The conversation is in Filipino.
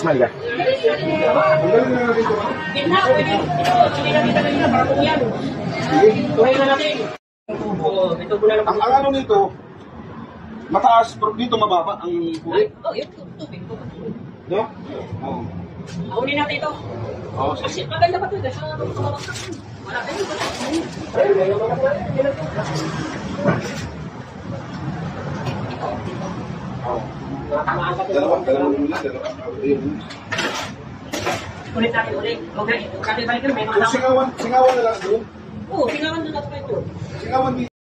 Smile ka. Gitna, pwede. Hindi na kita kanina, para kung yan. Tuloy na natin. Ito po na lang. Ang ano nito, mataas, pero dito mababa ang kulay. Oh, yun. Tubig. No? Oo. Aunin natin ito. Oo, Kasi maganda pa ito. Kasi wala tayo. Dalawa muna, dalawa. Ulit natin ulit. Okay. Kasi balik may mga tao. Singawan na lang doon. Oo, singawan na natin ito. Singawan dito.